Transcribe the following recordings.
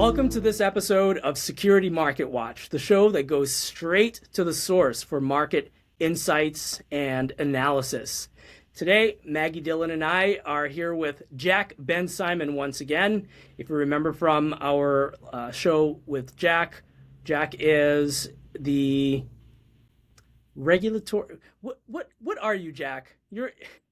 Welcome to this episode of Security Market Watch, the show that goes straight to the source for market insights and analysis. Today, Maggie Dillon and I are here with Jack Bensimon once again. If you remember from our show with Jack, Jack is the regulatory. What are you, Jack?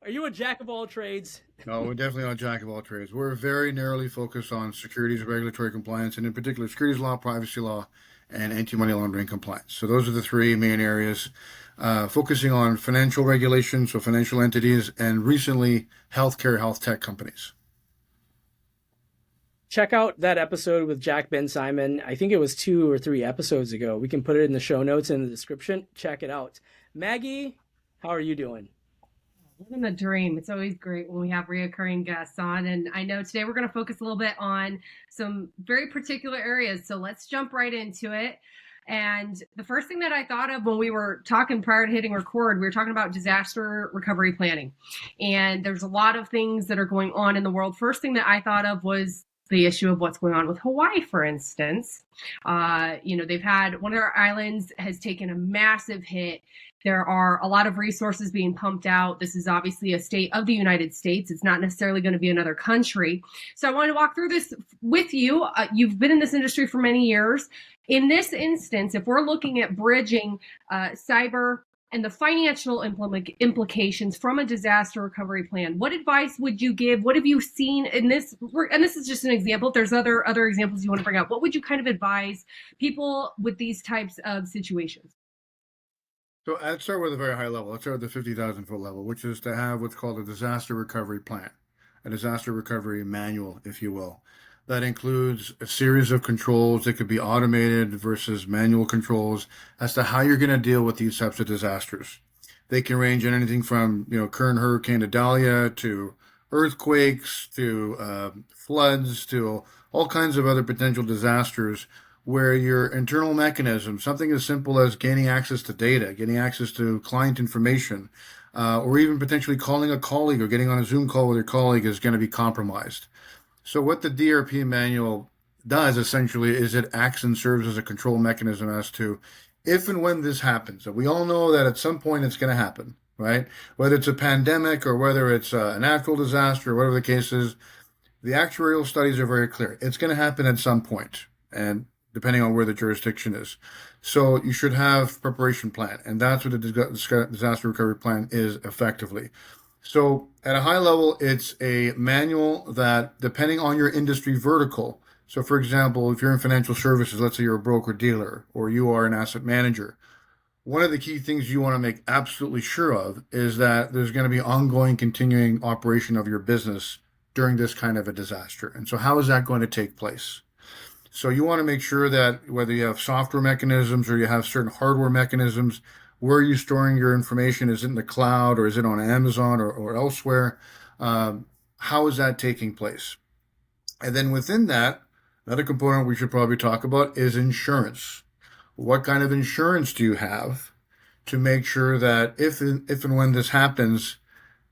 Are you a jack of all trades? No, we're definitely not a jack of all trades. We're very narrowly focused on securities regulatory compliance, and in particular, securities law, privacy law, and anti-money laundering compliance. So those are the three main areas, focusing on financial regulations, so financial entities, and recently, healthcare, health tech companies. Check out that episode with Jack Bensimon. I think it was 2 or 3 episodes ago. We can put it in the show notes in the description. Check it out. Maggie, how are you doing? Living the dream. It's always great when we have reoccurring guests on. And I know today we're going to focus a little bit on some very particular areas. So let's jump right into it. And the first thing that I thought of when we were talking prior to hitting record, we were talking about disaster recovery planning. And there's a lot of things that are going on in the world. First thing that I thought of was the issue of what's going on with Hawaii, for instance. They've had one of their islands has taken a massive hit. There are a lot of resources being pumped out. This is obviously a state of the United States. It's not necessarily going to be another country. So I wanted to walk through this with you. You've been in this industry for many years. In this instance, if we're looking at bridging cyber and the financial implications from a disaster recovery plan, what advice would you give? What have you seen in this? And this is just an example. If there's other examples you want to bring up, what would you kind of advise people with these types of situations? So I'd start with a very high level. Let's start with the 50,000-foot level, which is to have what's called a disaster recovery plan, a disaster recovery manual, if you will. That includes a series of controls that could be automated versus manual controls as to how you're going to deal with these types of disasters. They can range in anything from, current Hurricane Idalia to earthquakes to floods to all kinds of other potential disasters where your internal mechanism, something as simple as gaining access to data, getting access to client information, or even potentially calling a colleague or getting on a Zoom call with your colleague is going to be compromised. So what the DRP manual does essentially is it acts and serves as a control mechanism as to if and when this happens. And we all know that at some point it's going to happen, right? Whether it's a pandemic or whether it's a natural disaster or whatever the case is, the actuarial studies are very clear. It's going to happen at some point, and depending on where the jurisdiction is. So you should have preparation plan, and that's what the disaster recovery plan is effectively. So at a high level, it's a manual that, depending on your industry vertical, so for example, if you're in financial services, let's say you're a broker dealer or you are an asset manager, one of the key things you want to make absolutely sure of is that there's going to be ongoing, continuing operation of your business during this kind of a disaster. And so how is that going to take place? So you want to make sure that whether you have software mechanisms or you have certain hardware mechanisms, where are you storing your information? Is it in the cloud or is it on Amazon or elsewhere? How is that taking place? And then within that, another component we should probably talk about is insurance. What kind of insurance do you have to make sure that if and when this happens,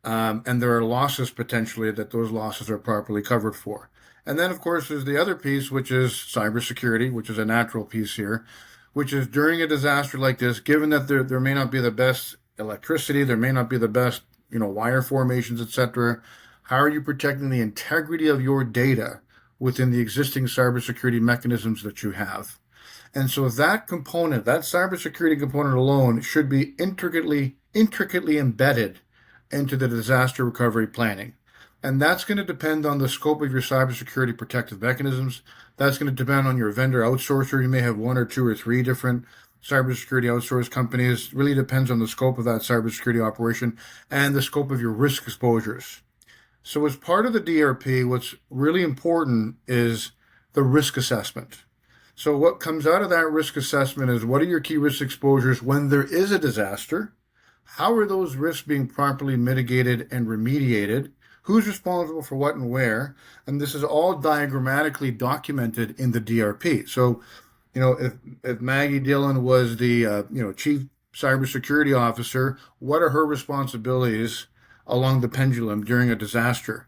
and there are losses potentially, that those losses are properly covered for? And then, of course, there's the other piece, which is cybersecurity, which is a natural piece here, which is during a disaster like this, given that there may not be the best electricity, there may not be the best, wire formations, etc. How are you protecting the integrity of your data within the existing cybersecurity mechanisms that you have? And so that component, that cybersecurity component alone, should be intricately embedded into the disaster recovery planning. And that's going to depend on the scope of your cybersecurity protective mechanisms. That's going to depend on your vendor outsourcer. You may have 1 or 2 or 3 different cybersecurity outsource companies. It really depends on the scope of that cybersecurity operation and the scope of your risk exposures. So as part of the DRP, what's really important is the risk assessment. So what comes out of that risk assessment is, what are your key risk exposures when there is a disaster? How are those risks being properly mitigated and remediated? Who's responsible for what and where? And this is all diagrammatically documented in the DRP. So, if Maggie Dillon was the chief cybersecurity officer, what are her responsibilities along the pendulum during a disaster?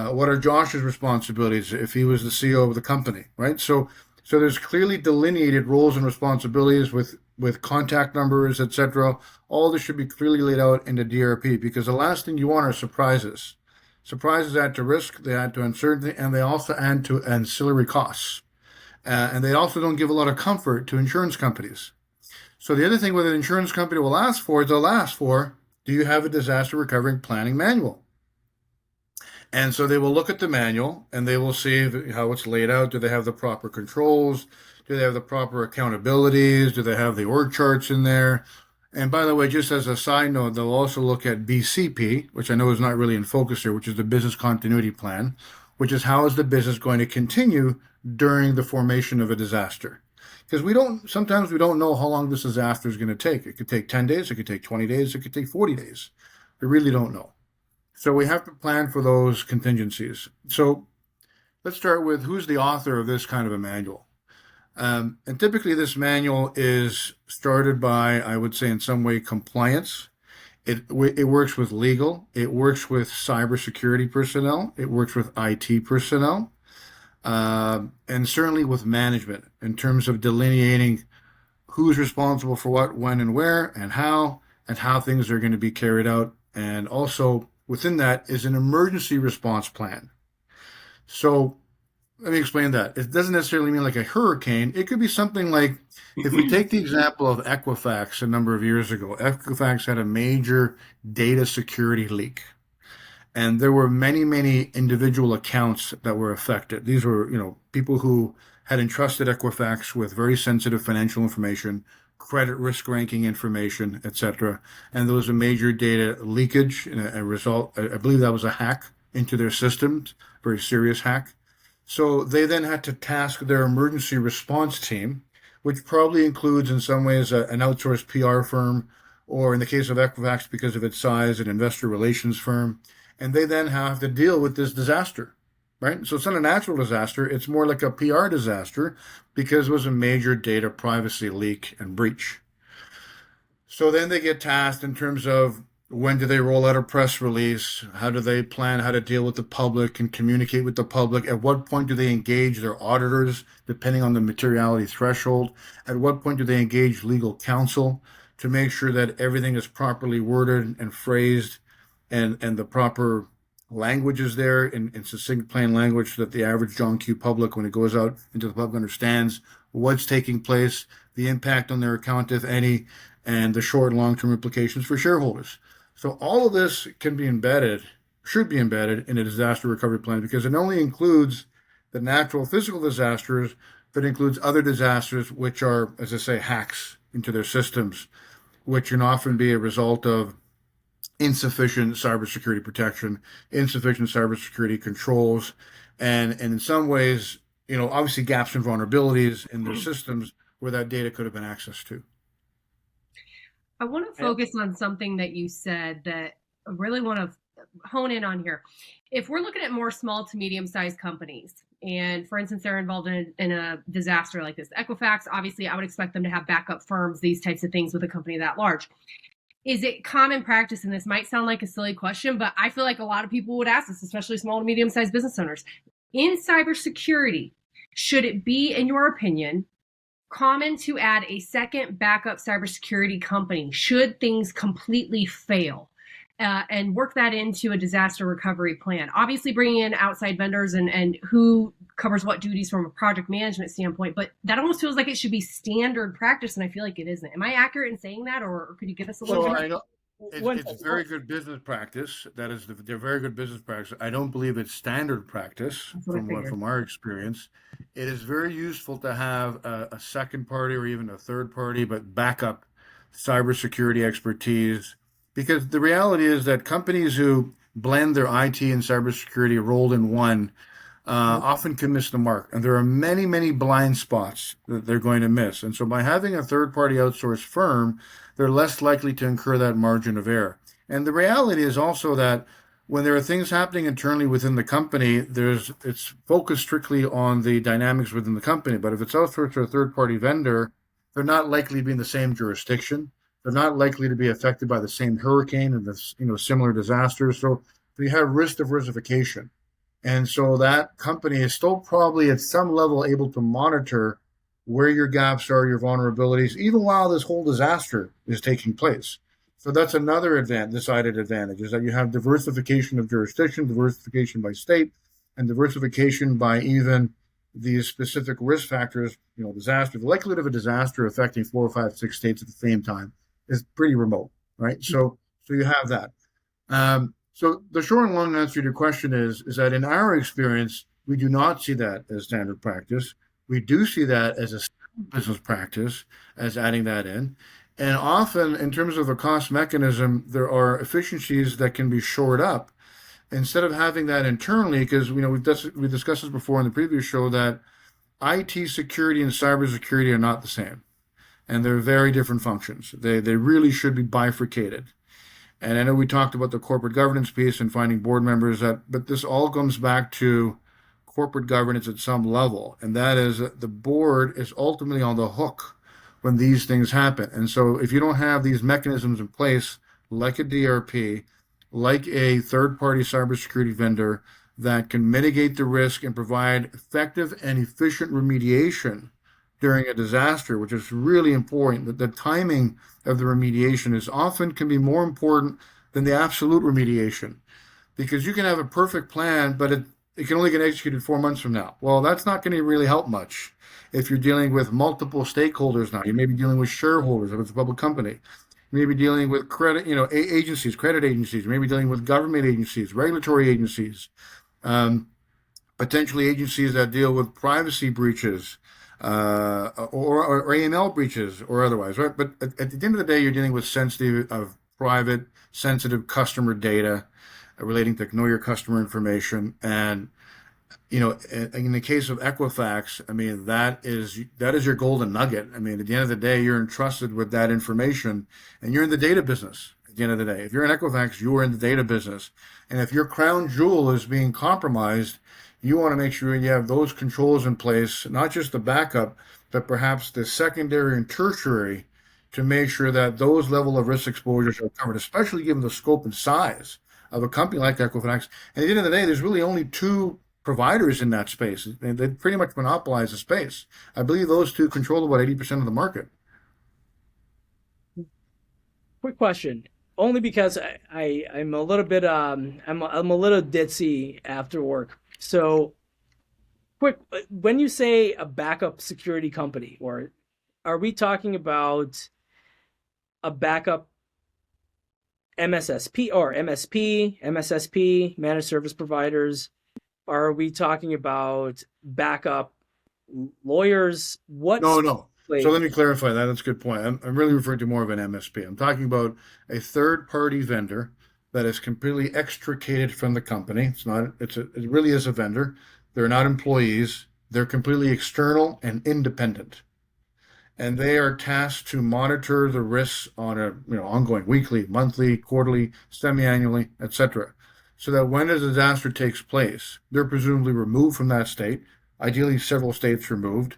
What are Josh's responsibilities if he was the CEO of the company, right? So there's clearly delineated roles and responsibilities with contact numbers, etc. All this should be clearly laid out in the DRP, because the last thing you want are surprises. Surprises add to risk, they add to uncertainty, and they also add to ancillary costs. And they also don't give a lot of comfort to insurance companies. So the other thing what an insurance company will ask for is they'll ask for, do you have a disaster recovery planning manual? And so they will look at the manual and they will see how it's laid out. Do they have the proper controls? Do they have the proper accountabilities? Do they have the org charts in there? And by the way, just as a side note, they'll also look at BCP, which I know is not really in focus here, which is the business continuity plan, which is how is the business going to continue during the formation of a disaster. Because sometimes we don't know how long this disaster is going to take. It could take 10 days, it could take 20 days, it could take 40 days. We really don't know. So we have to plan for those contingencies. So let's start with who's the author of this kind of a manual. And typically this manual is started by, I would say in some way, compliance. It works with legal. It works with cybersecurity personnel. It works with IT personnel. And certainly with management in terms of delineating who's responsible for what, when, and where, and how things are going to be carried out. And also within that is an emergency response plan. So let me explain that. It doesn't necessarily mean like a hurricane. It could be something like, if we take the example of Equifax a number of years ago, Equifax had a major data security leak. And there were many, many individual accounts that were affected. These were, people who had entrusted Equifax with very sensitive financial information, credit risk ranking information, etc. And there was a major data leakage, and a result, I believe that was a hack into their systems, very serious hack. So they then had to task their emergency response team, which probably includes in some ways an outsourced PR firm, or in the case of Equifax, because of its size, an investor relations firm. And they then have to deal with this disaster, right? So it's not a natural disaster. It's more like a PR disaster because it was a major data privacy leak and breach. So then they get tasked in terms of when do they roll out a press release? How do they plan how to deal with the public and communicate with the public? At what point do they engage their auditors, depending on the materiality threshold? At what point do they engage legal counsel to make sure that everything is properly worded and phrased and the proper language is there in succinct, plain language so that the average John Q. public, when it goes out into the public, understands what's taking place, the impact on their account, if any, and the short and long-term implications for shareholders. So all of this should be embedded in a disaster recovery plan, because it only includes the natural physical disasters, but includes other disasters, which are, as I say, hacks into their systems, which can often be a result of insufficient cybersecurity protection, insufficient cybersecurity controls, and in some ways, obviously gaps and vulnerabilities in their systems where that data could have been accessed to. I want to focus on something that you said that I really want to hone in on here. If we're looking at more small to medium-sized companies, and for instance, they're involved in a disaster like this, Equifax, obviously, I would expect them to have backup firms, these types of things with a company that large. Is it common practice, and this might sound like a silly question, but I feel like a lot of people would ask this, especially small to medium-sized business owners. In cybersecurity, should it be, in your opinion, common to add a second backup cybersecurity company should things completely fail, and work that into a disaster recovery plan? Obviously, bringing in outside vendors and who covers what duties from a project management standpoint, but that almost feels like it should be standard practice, and I feel like it isn't. Am I accurate in saying that, or could you give us a little bit? I know it's very good business practice. That is, they're very good business practice. I don't believe it's standard practice from our experience. It is very useful to have a second party or even a third party, but backup cybersecurity expertise, because the reality is that companies who blend their IT and cybersecurity rolled in one often can miss the mark. And there are many, many blind spots that they're going to miss. And so by having a third-party outsourced firm, they're less likely to incur that margin of error. And the reality is also that when there are things happening internally within the company, it's focused strictly on the dynamics within the company. But if it's outsourced to a third-party vendor, they're not likely to be in the same jurisdiction. They're not likely to be affected by the same hurricane and the similar disasters. So we have risk diversification. And so that company is still probably at some level able to monitor where your gaps are, your vulnerabilities, even while this whole disaster is taking place. So that's another decided advantage, is that you have diversification of jurisdiction, diversification by state, and diversification by even these specific risk factors. Disaster, the likelihood of a disaster affecting 4 or 5, 6 states at the same time is pretty remote, right? So you have that. So the short and long answer to your question is that in our experience, we do not see that as standard practice. We do see that as a business practice, as adding that in. And often, in terms of a cost mechanism, there are efficiencies that can be shored up instead of having that internally, because we discussed this before in the previous show, that IT security and cybersecurity are not the same, and they're very different functions. They really should be bifurcated. And I know we talked about the corporate governance piece and finding board members, but this all comes back to corporate governance at some level, and that is that the board is ultimately on the hook when these things happen. And so if you don't have these mechanisms in place, like a DRP, like a third-party cybersecurity vendor that can mitigate the risk and provide effective and efficient remediation during a disaster, which is really important, that the timing of the remediation can be more important than the absolute remediation, because you can have a perfect plan, but it can only get executed 4 months from now. Well, that's not going to really help much if you're dealing with multiple stakeholders now. You may be dealing with shareholders if it's a public company. You may be dealing with credit agencies, credit agencies. You may be dealing with government agencies, regulatory agencies, potentially agencies that deal with privacy breaches, or AML breaches or otherwise, right? But at the end of the day, you're dealing with private, sensitive customer data relating to know your customer information. And, in the case of Equifax, I mean, that is your golden nugget. I mean, at the end of the day, you're entrusted with that information, and you're in the data business. At the end of the day, if you're in Equifax, you are in the data business. And if your crown jewel is being compromised, you want to make sure you have those controls in place, not just the backup, but perhaps the secondary and tertiary, to make sure that those level of risk exposures are covered, especially given the scope and size of a company like Equifax. And at the end of the day, there's really only two providers in that space. They pretty much monopolize the space. I believe those two control about 80% of the market. Quick question, only because I'm a little bit I'm a little ditzy after work. So, quick, when you say a backup security company, or are we talking about a backup MSSP or MSSP, managed service providers? Or are we talking about backup lawyers? No. So let me clarify that. That's a good point. I'm really referring to more of an MSP. I'm talking about a third-party vendor that is completely extricated from the company. It really is a vendor. They're not employees. They're completely external and independent. And they are tasked to monitor the risks on a ongoing, weekly, monthly, quarterly, semi-annually, etc. So that when a disaster takes place, they're presumably removed from that state, ideally several states removed.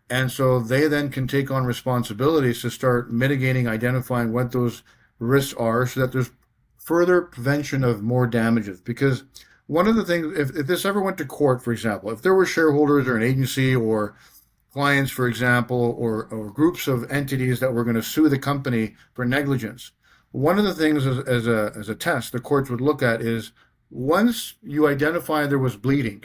And so they then can take on responsibilities to start mitigating, identifying what those risks are, so that there's further prevention of more damages. Because one of the things, if this ever went to court, for example, if there were shareholders or an agency or clients, for example, or groups of entities that were going to sue the company for negligence, one of the things as a test the courts would look at is, once you identify there was bleeding,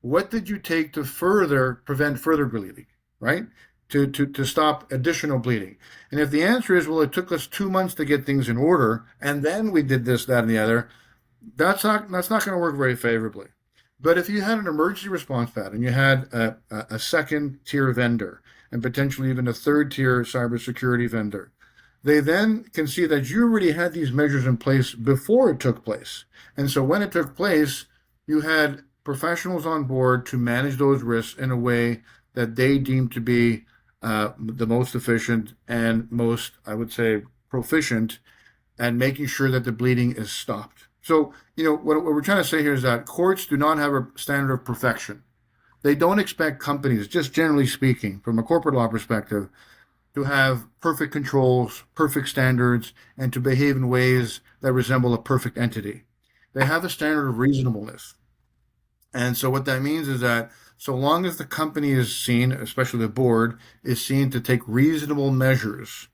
what did you take to prevent further bleeding, right? To stop additional bleeding. And if the answer is, well, it took us 2 months to get things in order, and then we did this, that, and the other, that's not going to work very favorably. But if you had an emergency response pad and you had a second tier vendor and potentially even a third tier cybersecurity vendor, they then can see that you already had these measures in place before it took place. And so when it took place, you had professionals on board to manage those risks in a way that they deemed to be the most efficient and most, I would say, proficient at making sure that the bleeding is stopped. So, what we're trying to say here is that courts do not have a standard of perfection. They don't expect companies, just generally speaking, from a corporate law perspective, to have perfect controls, perfect standards, and to behave in ways that resemble a perfect entity. They have a standard of reasonableness. And so what that means is that so long as the company is seen, especially the board, is seen to take reasonable measures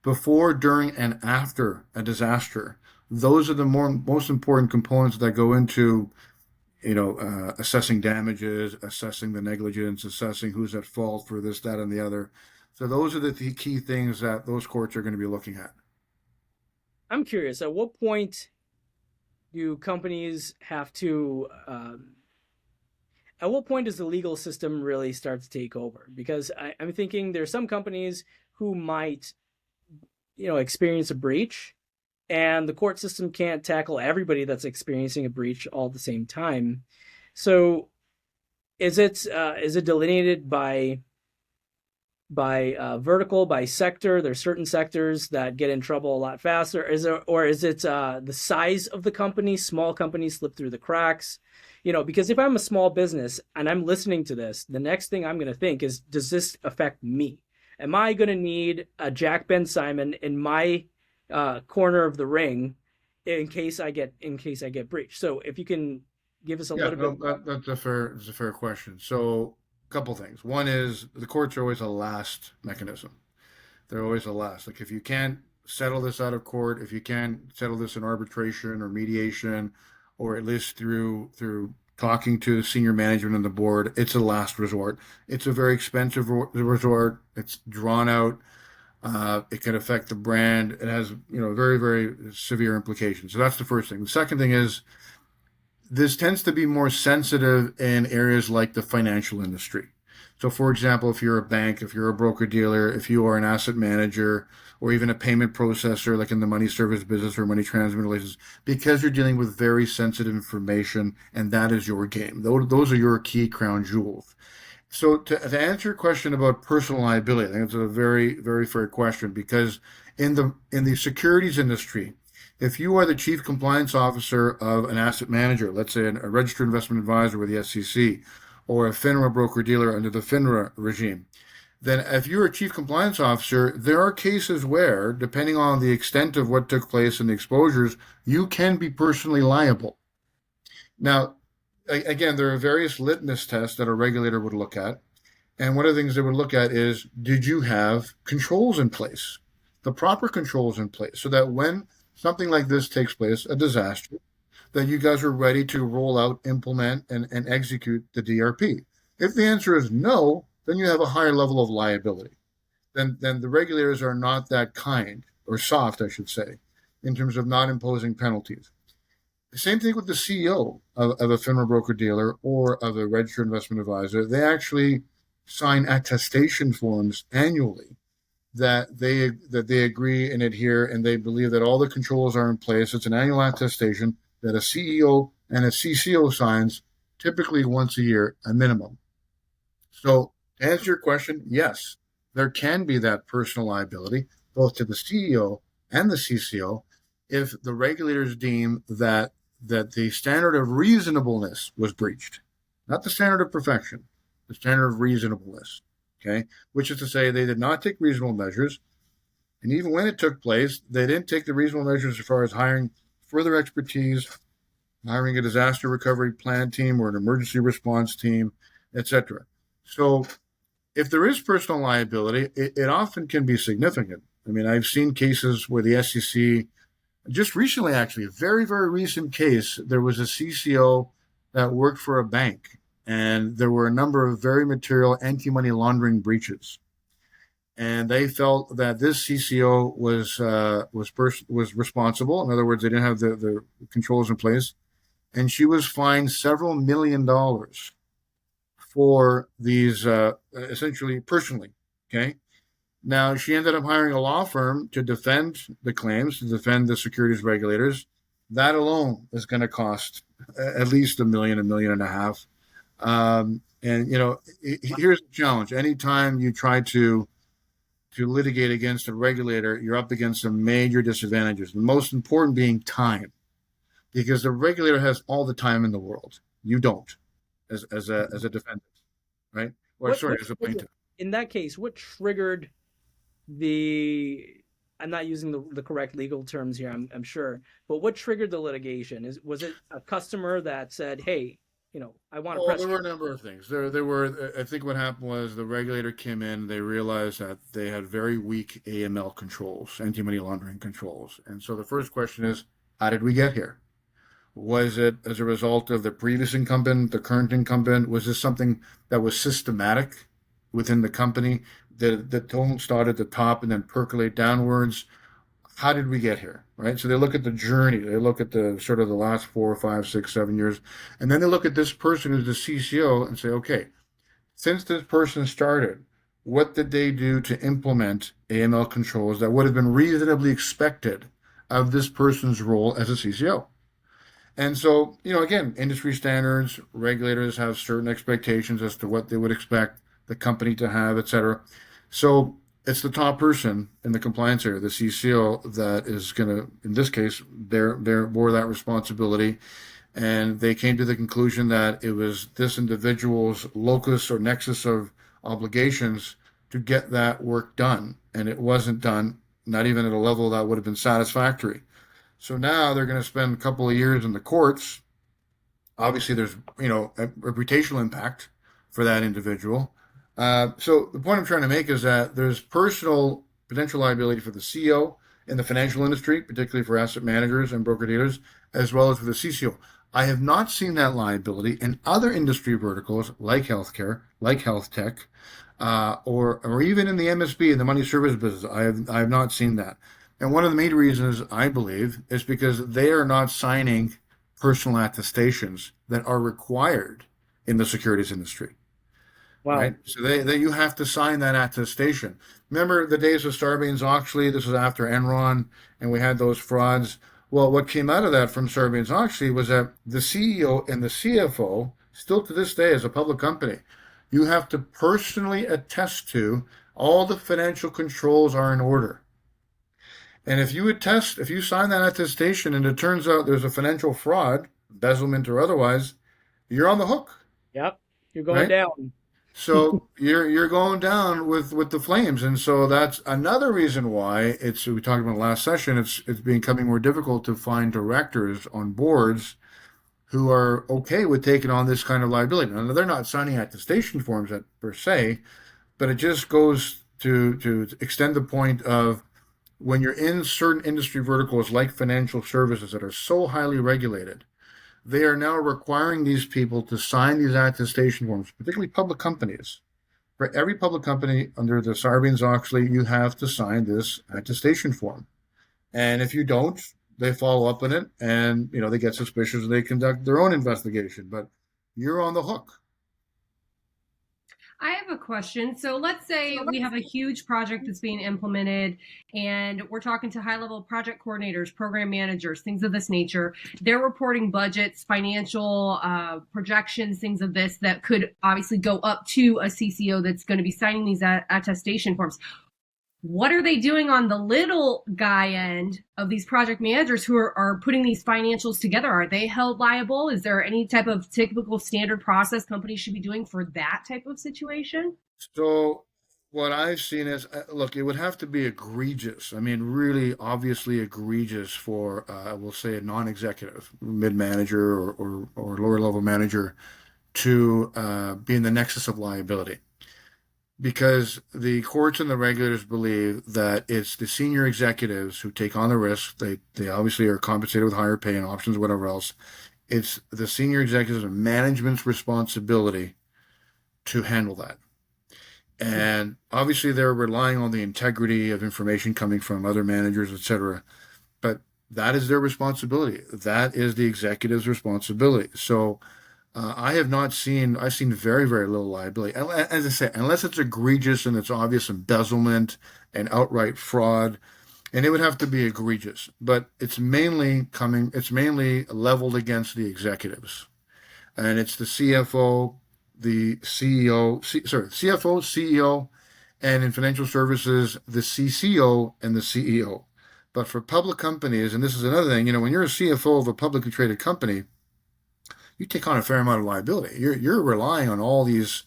before, during, and after a disaster, those are the most important components that go into assessing damages, assessing the negligence, assessing who's at fault for this, that, and the other. So those are the key things that those courts are going to be looking at. I'm curious, at what point do companies have to at what point does the legal system really start to take over? Because I'm thinking there's some companies who might, experience a breach, and the court system can't tackle everybody that's experiencing a breach all at the same time. So, is it delineated by vertical, by sector? There's certain sectors that get in trouble a lot faster. Is it the size of the company? Small companies slip through the cracks. Because if I'm a small business and I'm listening to this, the next thing I'm going to think is, does this affect me? Am I going to need a Jack Bensimon in my corner of the ring in case I get breached? So if you can give us a Yeah, little bit. no, that's a fair question. So, a couple things. One is the courts are always a last mechanism. They're always a last. Like if you can't settle this out of court, if you can't settle this in arbitration or mediation, or at least through talking to senior management and the board, it's a last resort. It's a very expensive resort. It's drawn out. It can affect the brand. It has very very severe implications. So that's the first thing. The second thing is this tends to be more sensitive in areas like the financial industry. So, for example, if you're a bank, if you're a broker dealer, if you are an asset manager, or even a payment processor, like in the money service business or money transmitter license, because you're dealing with very sensitive information, and that is your game. Those are your key crown jewels. So, to answer your question about personal liability, I think it's a very, very fair question because in the securities industry, if you are the chief compliance officer of an asset manager, let's say a registered investment advisor with the SEC, or a FINRA broker dealer under the FINRA regime, then if you're a chief compliance officer, there are cases where, depending on the extent of what took place and the exposures, you can be personally liable. Now, again, there are various litmus tests that a regulator would look at. And one of the things they would look at is, did you have controls in place, the proper controls in place, so that when something like this takes place, a disaster, that you guys are ready to roll out, implement, and execute the DRP. If the answer is no, then you have a higher level of liability. Then the regulators are not that kind, or soft, I should say, in terms of not imposing penalties. The same thing with the CEO of a FINRA broker dealer or of a registered investment advisor. They actually sign attestation forms annually that they agree and adhere, and they believe that all the controls are in place. It's an annual attestation that a CEO and a CCO signs, typically once a year, a minimum. So, to answer your question, yes, there can be that personal liability, both to the CEO and the CCO, if the regulators deem that the standard of reasonableness was breached, not the standard of perfection, the standard of reasonableness. Okay, which is to say they did not take reasonable measures, and even when it took place, they didn't take the reasonable measures as far as hiring further expertise, hiring a disaster recovery plan team or an emergency response team, etc. So if there is personal liability, it often can be significant. I mean, I've seen cases where the SEC, just recently, actually, a very, very recent case, there was a CCO that worked for a bank, and there were a number of very material anti-money laundering breaches. And they felt that this CCO was responsible. In other words, they didn't have the controls in place, and she was fined several $1 million for these, essentially personally. Okay. Now, she ended up hiring a law firm to defend the claims, to defend the securities regulators. That alone is going to cost at least $1.5 million. And here's the challenge: anytime you try to litigate against a regulator, you're up against some major disadvantages. The most important being time, because the regulator has all the time in the world. You don't, as a defendant, right? Or sorry, What as a triggered, plaintiff. in that case, what triggered the I'm not using the correct legal terms here, I'm sure, but what triggered the litigation? Was it a customer that said, "Hey, I want to Well, press. there were a number of things. There were. I think what happened was the regulator came in. They realized that they had very weak AML controls, anti-money laundering controls, and so the first question is, how did we get here? Was it as a result of the previous incumbent, the current incumbent? Was this something that was systematic within the company? The tone start at the top and then percolate downwards. How did we get here? Right. So they look at the journey. They look at the sort of the last 4, 5, 6, 7 years, and then they look at this person who's the CCO and say, okay, since this person started, what did they do to implement AML controls that would have been reasonably expected of this person's role as a CCO? And so, again, industry standards, regulators have certain expectations as to what they would expect the company to have, et cetera. So it's the top person in the compliance area, the CCO, that is going to, in this case, they bore that responsibility. And they came to the conclusion that it was this individual's locus or nexus of obligations to get that work done. And it wasn't done, not even at a level that would have been satisfactory. So now they're going to spend a couple of years in the courts. Obviously, there's a reputational impact for that individual. So the point I'm trying to make is that there's personal potential liability for the CEO in the financial industry, particularly for asset managers and broker dealers, as well as for the CCO. I have not seen that liability in other industry verticals like healthcare, like health tech, or even in the MSB, in the money service business. I have not seen that. And one of the main reasons, I believe, is because they are not signing personal attestations that are required in the securities industry. Wow. Right? So you have to sign that attestation. Remember the days of Sarbanes-Oxley? This was after Enron, and we had those frauds. Well, what came out of that from Sarbanes-Oxley was that the CEO and the CFO, still to this day as a public company, you have to personally attest to all the financial controls are in order. And if you sign that attestation and it turns out there's a financial fraud, embezzlement or otherwise, you're on the hook. Yep. You're going Right? down. So you're going down with the flames, and so that's another reason why we talked about last session. It's becoming more difficult to find directors on boards who are okay with taking on this kind of liability. Now they're not signing attestation forms per se, but it just goes to extend the point of when you're in certain industry verticals like financial services that are so highly regulated. They are now requiring these people to sign these attestation forms, particularly public companies. For every public company under the Sarbanes-Oxley, you have to sign this attestation form. And if you don't, they follow up on it and, they get suspicious and they conduct their own investigation. But you're on the hook. I have a question. So let's say we have a huge project that's being implemented and we're talking to high-level project coordinators, program managers, things of this nature. They're reporting budgets, financial projections, things of this that could obviously go up to a CCO that's going to be signing these attestation forms. What are they doing on the little guy end of these project managers who are putting these financials together? Are they held liable? Is there any type of typical standard process companies should be doing for that type of situation? So what I've seen is, look, it would have to be egregious. I mean, really obviously egregious for, we'll say, a non-executive, mid-manager or lower-level manager to be in the nexus of liability. Because the courts and the regulators believe that it's the senior executives who take on the risk. They obviously are compensated with higher pay and options, whatever else. It's the senior executives and management's responsibility to handle that. And obviously they're relying on the integrity of information coming from other managers, et cetera. But that is their responsibility. That is the executive's responsibility. So I've seen very, very little liability. As I say, unless it's egregious and it's obvious embezzlement and outright fraud, and it would have to be egregious, but it's mainly leveled against the executives. And it's the CFO, the CFO, CEO, and in financial services, the CCO and the CEO. But for public companies, and this is another thing, when you're a CFO of a publicly traded company, you take on a fair amount of liability. You're relying on all these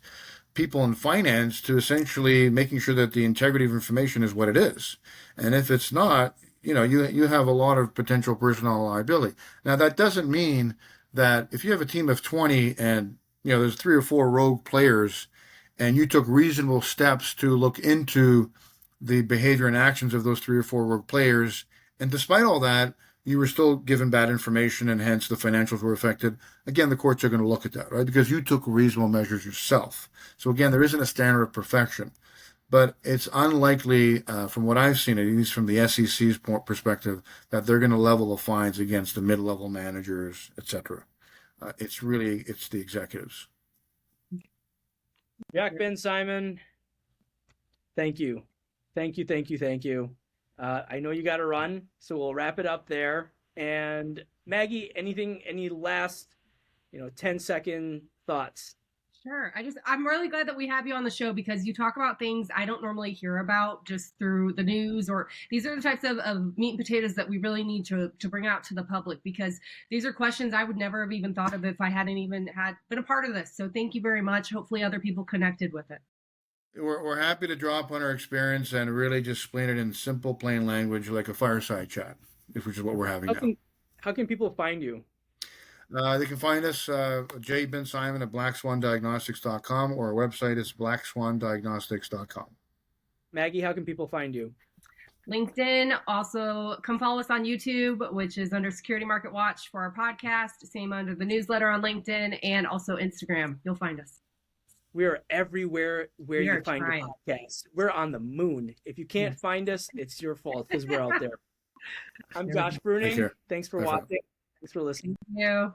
people in finance to essentially making sure that the integrity of information is what it is. And if it's not, you have a lot of potential personal liability. Now, that doesn't mean that if you have a team of 20 and there's 3 or 4 rogue players, and you took reasonable steps to look into the behavior and actions of those 3 or 4 rogue players, and despite all that, you were still given bad information and hence the financials were affected, again, the courts are going to look at that, right? Because you took reasonable measures yourself. So again, there isn't a standard of perfection, but it's unlikely, from what I've seen, at least from the SEC's perspective, that they're going to level the fines against the mid-level managers, etc. It's the executives. Jack Bensimon, thank you. Thank you. I know you got to run, so we'll wrap it up there. And Maggie, any last, 10-second thoughts? Sure. I'm really glad that we have you on the show because you talk about things I don't normally hear about just through the news, or these are the types of meat and potatoes that we really need to bring out to the public, because these are questions I would never have even thought of if I hadn't even been a part of this. So thank you very much. Hopefully other people connected with it. We're happy to draw upon our experience and really just explain it in simple, plain language, like a fireside chat, which is what we're having now. How can people find you? They can find us, J. Bensimon at blackswandiagnostics.com, or our website is blackswandiagnostics.com. Maggie, how can people find you? LinkedIn. Also, come follow us on YouTube, which is under Security Market Watch for our podcast. Same under the newsletter on LinkedIn, and also Instagram. You'll find us. We are everywhere where you find a podcast. We're on the moon. If you can't find us, it's your fault because we're out there. I'm Josh Bruning. Thanks for watching. Thanks for listening. Thank you.